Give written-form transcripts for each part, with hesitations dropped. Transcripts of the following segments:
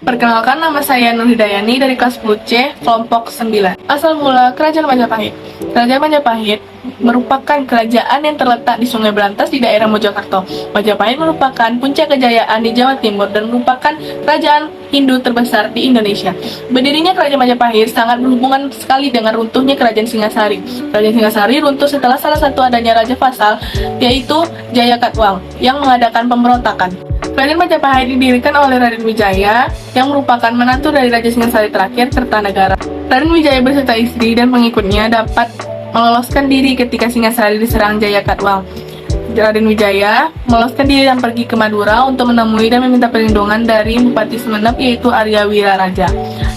Perkenalkan, nama saya Nur Hidayani dari kelas 10C, kelompok 9. Asal mula Kerajaan Majapahit. Kerajaan Majapahit merupakan kerajaan yang terletak di Sungai Berantas di daerah Mojokerto. Majapahit merupakan puncak kejayaan di Jawa Timur dan merupakan kerajaan Hindu terbesar di Indonesia. Berdirinya Kerajaan Majapahit sangat berhubungan sekali dengan runtuhnya Kerajaan Singasari. Kerajaan Singasari runtuh setelah salah satu adanya raja vasal, yaitu Jayakatwang, yang mengadakan pemberontakan. Kerajaan Majapahit didirikan oleh Raden Wijaya yang merupakan menantu dari Raja Singasari terakhir, Kertanegara. Raden Wijaya beserta istri dan pengikutnya dapat meloloskan diri ketika Singasari diserang Jayakatwang. Raden Wijaya meloloskan diri dan pergi ke Madura untuk menemui dan meminta perlindungan dari Bupati Sumeneb, yaitu Arya Wiraraja.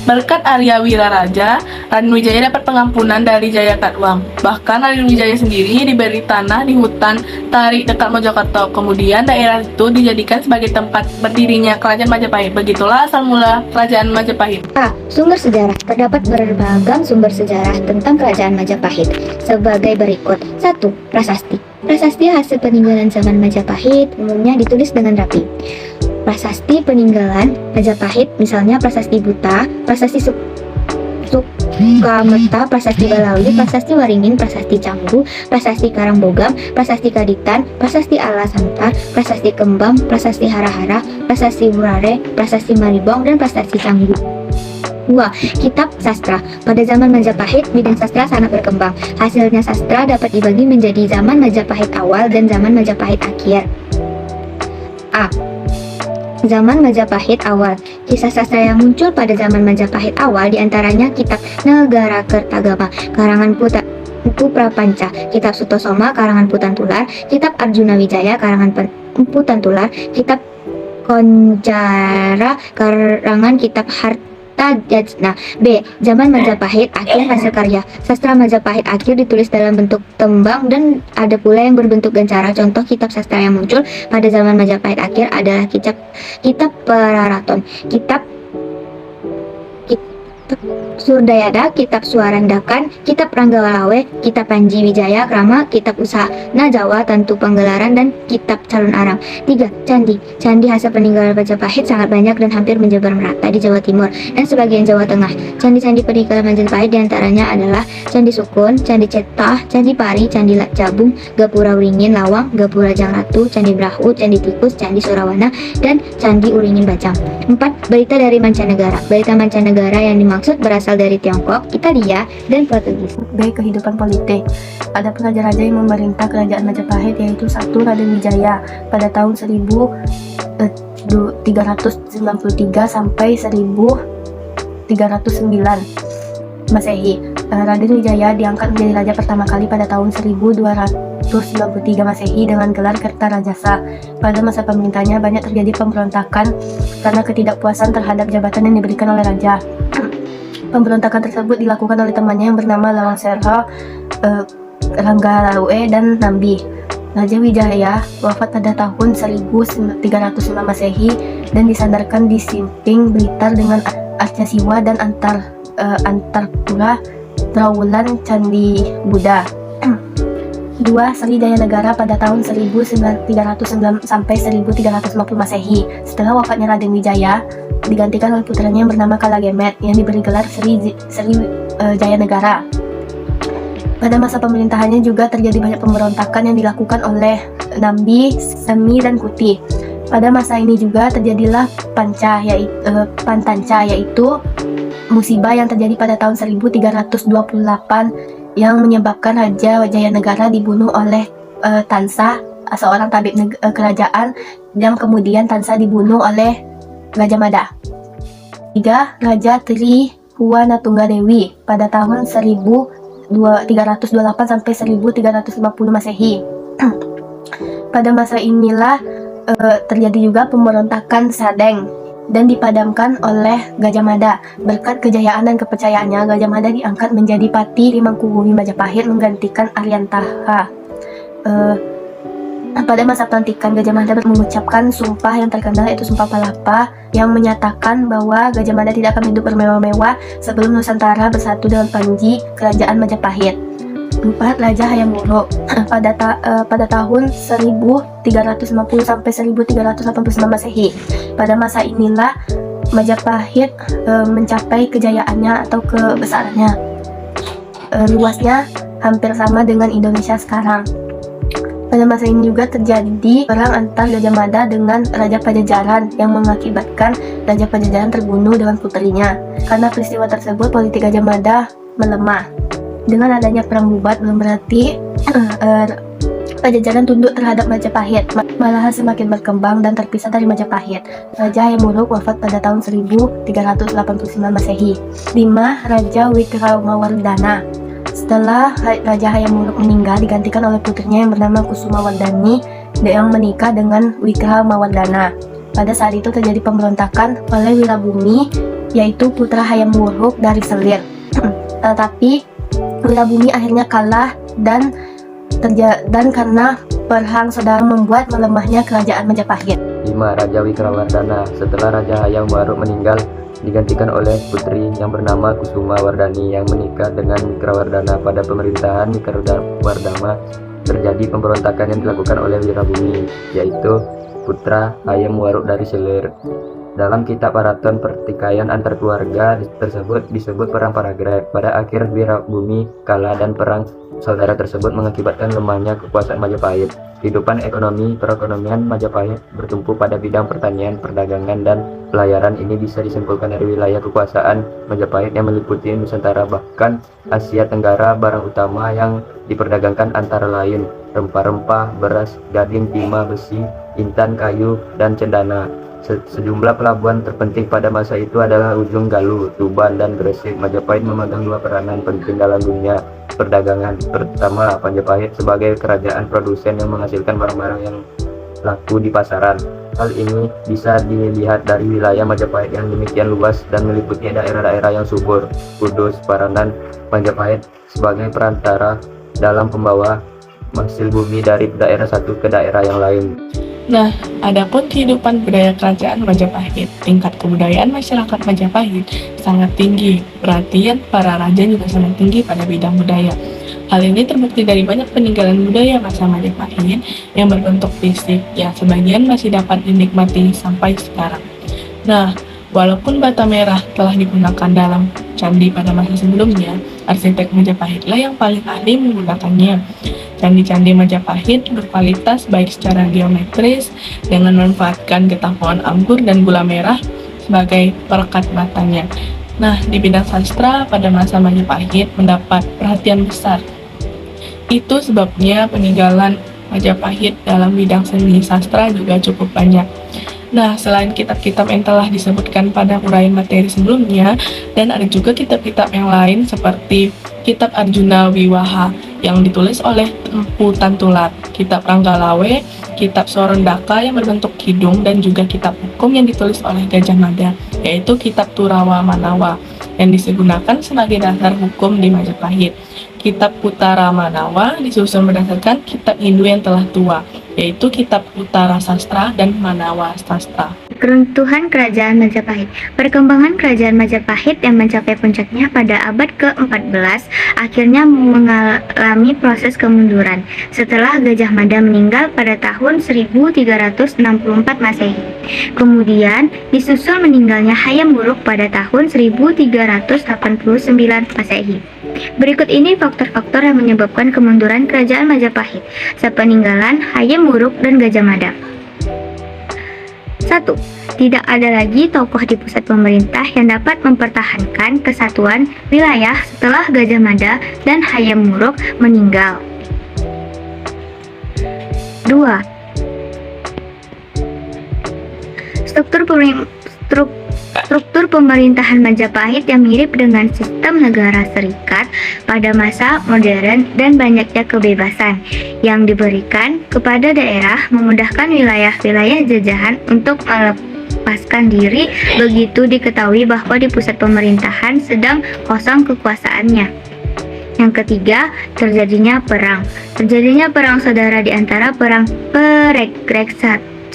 Berkat Arya Wiraraja, Raden Wijaya dapat pengampunan dari Jayakatwang. Bahkan Raden Wijaya sendiri diberi tanah di hutan Tarik dekat Mojokerto. Kemudian daerah itu dijadikan sebagai tempat berdirinya Kerajaan Majapahit. Begitulah asal mula Kerajaan Majapahit. A. Sumber sejarah. Terdapat berbagai sumber sejarah tentang Kerajaan Majapahit sebagai berikut. 1. Prasasti. Prasasti hasil peninggalan zaman Majapahit umumnya ditulis dengan rapi. Prasasti peninggalan Majapahit, misalnya Prasasti Buta, Prasasti Sukameta, Prasasti Balawi, Prasasti Waringin, Prasasti Canggu, Prasasti Karangbogam, Prasasti Kaditan, Prasasti Alasantar, Prasasti Kembang, Prasasti Harahara, Prasasti Burare, Prasasti Maribong, dan Prasasti Canggu. 2. Kitab sastra. Pada zaman Majapahit, bidang sastra sangat berkembang. Hasilnya sastra dapat dibagi menjadi zaman Majapahit awal dan zaman Majapahit akhir. A. Zaman Majapahit awal. Kisah sastra yang muncul pada zaman Majapahit awal diantaranya kitab Negara Kertagama, karangan Empu Prapanca, kitab Sutosoma, karangan Putantular, kitab Arjuna Wijaya, karangan Putantular, kitab Konjara, karangan kitab Hartajajna. B. Zaman Majapahit akhir. Hasil karya sastra Majapahit akhir ditulis dalam bentuk tembang dan ada pula yang berbentuk gancara. Contoh kitab sastra yang muncul pada zaman Majapahit akhir adalah kitab Pararaton, kitab Surdayada, kitab Suarandakan, kitab Ranggawalawe, kitab Panji Wijaya Krama, kitab Usahana Jawa Tantu Panggelaran, dan kitab Calon Arang. 3. Candi. Candi hasil peninggalan Majapahit sangat banyak dan hampir menyebar merata di Jawa Timur dan sebagian Jawa Tengah. Candi-candi peninggalan Majapahit diantaranya adalah Candi Sukun, Candi Cetah, Candi Pari, Candi Jabung, Gapura Wringin Lawang, Gapura Jangratu, Candi Brahu, Candi Tikus, Candi Surawana, dan Candi Uringin Bacang. 4. Berita dari mancanegara. Berita mancanegara yang dimaksud berasal dari Tiongkok, Italia, dan Portugis. B. Kehidupan politik. Ada raja-raja yang memerintah Kerajaan Majapahit, yaitu 1. Raden Wijaya pada tahun 1393 sampai 1309 Masehi. Raden Wijaya diangkat menjadi raja pertama kali pada tahun 1293 Masehi dengan gelar Kertarajasa. Pada masa pemerintahnya banyak terjadi pemberontakan karena ketidakpuasan terhadap jabatan yang diberikan oleh raja. Pemberontakan tersebut dilakukan oleh temannya yang bernama Lawang Serha, Ranggalawe, dan Nambi. Raja Wijaya wafat pada tahun 1305 Masehi dan disandarkan di Simping, Blitar dengan Arcasiwa dan Antarpura, Trawulan, Candi Buddha. 2. Sriwijaya Negara pada tahun 1309 sampai 1350 Masehi. Setelah wafatnya Raden Wijaya, digantikan oleh putranya yang bernama Kalagemet yang diberi gelar Sriwijaya Negara. Pada masa pemerintahannya juga terjadi banyak pemberontakan yang dilakukan oleh Nambi, Semi, dan Kuti. Pada masa ini juga terjadilah Pantanca, yaitu musibah yang terjadi pada tahun 1328 yang menyebabkan Raja Wijayanagara dibunuh oleh Tansa, seorang tabib kerajaan, yang kemudian Tansa dibunuh oleh Gajah Mada. 3. Raja Trihuanatunggadewi pada tahun 1328 sampai 1350 Masehi. Pada masa inilah terjadi juga pemberontakan Sadeng dan dipadamkan oleh Gajah Mada. Berkat kejayaan dan kepercayaannya, Gajah Mada diangkat menjadi Pati Mangkubumi Majapahit menggantikan Aryantaha. Pada masa pelantikan, Gajah Mada mengucapkan sumpah yang terkenal, yaitu Sumpah Palapa, yang menyatakan bahwa Gajah Mada tidak akan hidup bermewah-mewah sebelum Nusantara bersatu dengan Panji, Kerajaan Majapahit. 4. Raja Hayam Wuruk pada tahun 1350 sampai 1389 Masehi. Pada masa inilah Majapahit mencapai kejayaannya atau kebesarannya. Luasnya hampir sama dengan Indonesia sekarang. Pada masa ini juga terjadi perang antar Gajah Mada dengan Raja Pajajaran yang mengakibatkan Raja Pajajaran terbunuh dengan putrinya. Karena peristiwa tersebut, politik Gajah Mada melemah. Dengan adanya perang bubat bukan berarti Pajajaran tunduk terhadap Majapahit, malahan semakin berkembang dan terpisah dari Majapahit. Raja Hayam Wuruk wafat pada tahun 1389 Masehi. 5. Raja Wikramawardhana. Setelah Raja Hayam Wuruk meninggal, digantikan oleh putrinya yang bernama Kusumawardhani yang menikah dengan Wikramawardhana. Pada saat itu terjadi pemberontakan oleh Wirabumi, yaitu putra Hayam Wuruk dari Selir. Tetapi Wirabumi akhirnya kalah dan karena perang saudara membuat melemahnya kerajaan Majapahit. 5. Raja Wikramawardhana. Setelah Raja Hayam Wuruk meninggal, digantikan oleh putri yang bernama Kusumawardhani yang menikah dengan Wikramawardhana. Pada pemerintahan Wikramawardhana terjadi pemberontakan yang dilakukan oleh Wirabumi, yaitu putra Hayam Wuruk dari Selir. Dalam kitab Paraton pertikaian antar keluarga tersebut disebut perang Paragreg. Pada akhir Wirabumi kalah dan perang saudara tersebut mengakibatkan lemahnya kekuasaan Majapahit. Kehidupan perekonomian Majapahit bertumpu pada bidang pertanian, perdagangan, dan pelayaran. Ini bisa disimpulkan dari wilayah kekuasaan Majapahit yang meliputi Nusantara bahkan Asia Tenggara. Barang utama yang diperdagangkan antara lain rempah-rempah, beras, gading, timah, besi, intan, kayu, dan cendana. Sejumlah pelabuhan terpenting pada masa itu adalah Ujung Galuh, Tuban, dan Gresik. Majapahit memegang dua peranan penting dalam dunia perdagangan. Pertama, Majapahit sebagai kerajaan produsen yang menghasilkan barang-barang yang laku di pasaran. Hal ini bisa dilihat dari wilayah Majapahit yang demikian luas dan meliputi daerah-daerah yang subur. Kudus, Paranan, Majapahit sebagai perantara dalam pembawa hasil bumi dari daerah satu ke daerah yang lain. Nah, adapun kehidupan budaya kerajaan Majapahit, tingkat kebudayaan masyarakat Majapahit sangat tinggi. Perhatian para raja juga sangat tinggi pada bidang budaya. Hal ini terbukti dari banyak peninggalan budaya masa Majapahit yang berbentuk fisik, yang sebagian masih dapat dinikmati sampai sekarang. Nah, walaupun bata merah telah digunakan dalam candi pada masa sebelumnya, arsitek Majapahitlah yang paling ahli menggunakannya. Candi-candi Majapahit berkualitas baik secara geometris dengan memanfaatkan getah pohon anggur dan gula merah sebagai perekat batanya. Nah, di bidang sastra pada masa Majapahit mendapat perhatian besar. Itu sebabnya peninggalan Majapahit dalam bidang seni sastra juga cukup banyak. Nah, selain kitab-kitab yang telah disebutkan pada uraian materi sebelumnya, dan ada juga kitab-kitab yang lain seperti Kitab Arjuna Wiwaha yang ditulis oleh Empu Tantular, Kitab Ranggalawe, Kitab Sorondaka yang berbentuk kidung, dan juga kitab hukum yang ditulis oleh Gajah Mada, yaitu Kitab Turawa Manawa yang digunakan sebagai dasar hukum di Majapahit. Kitab Utara Manawa disusun berdasarkan kitab Hindu yang telah tua, yaitu Kitab Utara Sastra dan Manawa Sastra. Keruntuhan Kerajaan Majapahit. Perkembangan Kerajaan Majapahit yang mencapai puncaknya pada abad ke-14 akhirnya mengalami proses kemunduran setelah Gajah Mada meninggal pada tahun 1364 Masehi. Kemudian disusul meninggalnya Hayam Wuruk pada tahun 1389 Masehi. Berikut ini faktor-faktor yang menyebabkan kemunduran Kerajaan Majapahit sepeninggalan Hayam Wuruk dan Gajah Mada. 1. Tidak ada lagi tokoh di pusat pemerintah yang dapat mempertahankan kesatuan wilayah setelah Gajah Mada dan Hayam Wuruk meninggal. 2. Struktur pemerintahan Majapahit yang mirip dengan sistem negara serikat pada masa modern dan banyaknya kebebasan yang diberikan kepada daerah memudahkan wilayah-wilayah jajahan untuk melepaskan diri begitu diketahui bahwa di pusat pemerintahan sedang kosong kekuasaannya. Yang ketiga, terjadinya perang. Terjadinya perang saudara di antara perang Paragreg 1401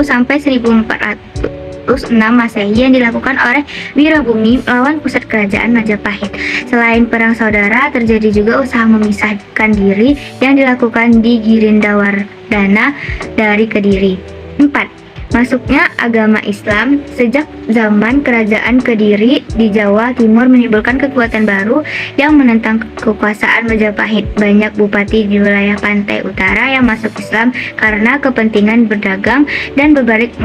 sampai 1406 Masehi yang dilakukan oleh Wirabumi melawan pusat kerajaan Majapahit. Selain perang saudara, terjadi juga usaha memisahkan diri yang dilakukan di Girindawardhana dari Kediri. 4. Masuknya agama Islam sejak zaman Kerajaan Kediri di Jawa Timur menimbulkan kekuatan baru yang menentang kekuasaan Majapahit. Banyak bupati di wilayah pantai utara yang masuk Islam karena kepentingan berdagang dan berbalik